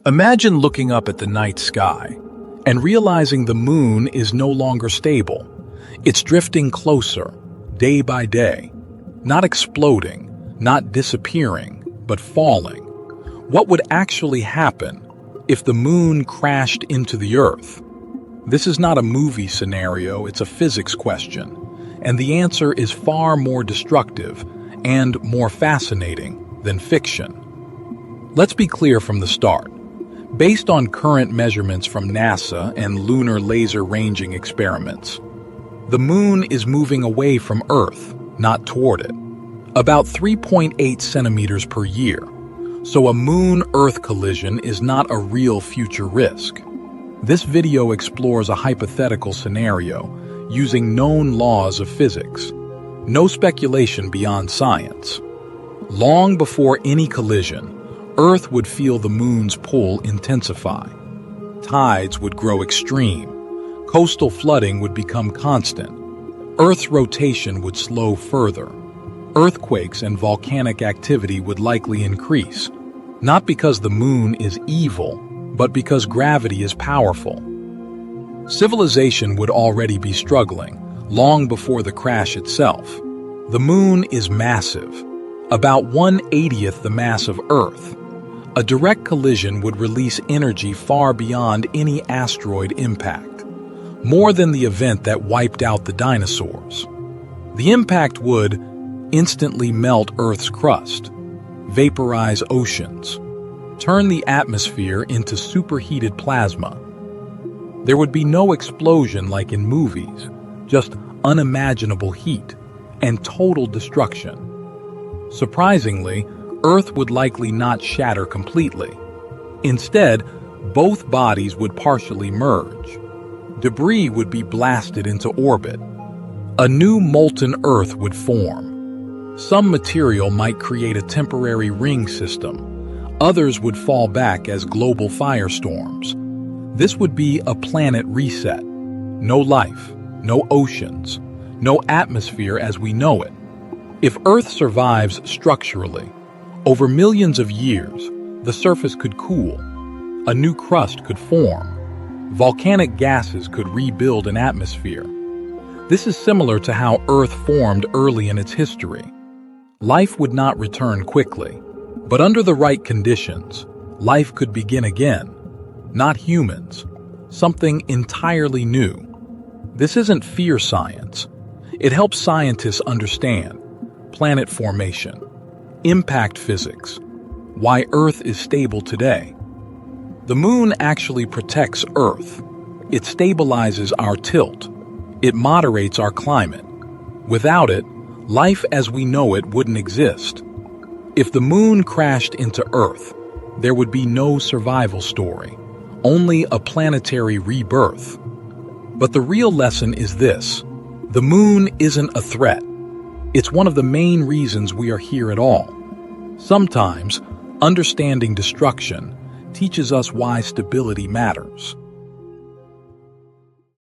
Imagine looking up at the night sky and realizing the moon is no longer stable. It's drifting closer, day by day, not exploding, not disappearing, but falling. What would actually happen if the moon crashed into the Earth? This is not a movie scenario, it's a physics question, and the answer is far more destructive and more fascinating than fiction. Let's be clear from the start. Based on current measurements from NASA and lunar laser ranging experiments, the moon is moving away from Earth, not toward it, about 3.8 centimeters per year. So a moon-Earth collision is not a real future risk. This video explores a hypothetical scenario using known laws of physics. No speculation beyond science. Long before any collision, Earth would feel the moon's pull intensify. Tides would grow extreme. Coastal flooding would become constant. Earth's rotation would slow further. Earthquakes and volcanic activity would likely increase, not because the moon is evil, but because gravity is powerful. Civilization would already be struggling, long before the crash itself. The moon is massive, about 1/80th the mass of Earth. A direct collision would release energy far beyond any asteroid impact, more than the event that wiped out the dinosaurs. The impact would instantly melt Earth's crust, vaporize oceans, turn the atmosphere into superheated plasma. There would be no explosion like in movies, just unimaginable heat and total destruction. Surprisingly, Earth would likely not shatter completely. Instead, both bodies would partially merge. Debris would be blasted into orbit. A new molten Earth would form. Some material might create a temporary ring system. Others would fall back as global firestorms. This would be a planet reset. No life, no oceans, no atmosphere as we know it. If Earth survives structurally, over millions of years, the surface could cool. A new crust could form. Volcanic gases could rebuild an atmosphere. This is similar to how Earth formed early in its history. Life would not return quickly, but under the right conditions, life could begin again. Not humans, something entirely new. This isn't fear science. It helps scientists understand planet formation, impact physics, why Earth is stable today. The moon actually protects Earth. It stabilizes our tilt. It moderates our climate. Without it, life as we know it wouldn't exist. If the moon crashed into Earth, there would be no survival story, only a planetary rebirth. But the real lesson is this: the moon isn't a threat. It's one of the main reasons we are here at all. Sometimes, understanding destruction teaches us why stability matters.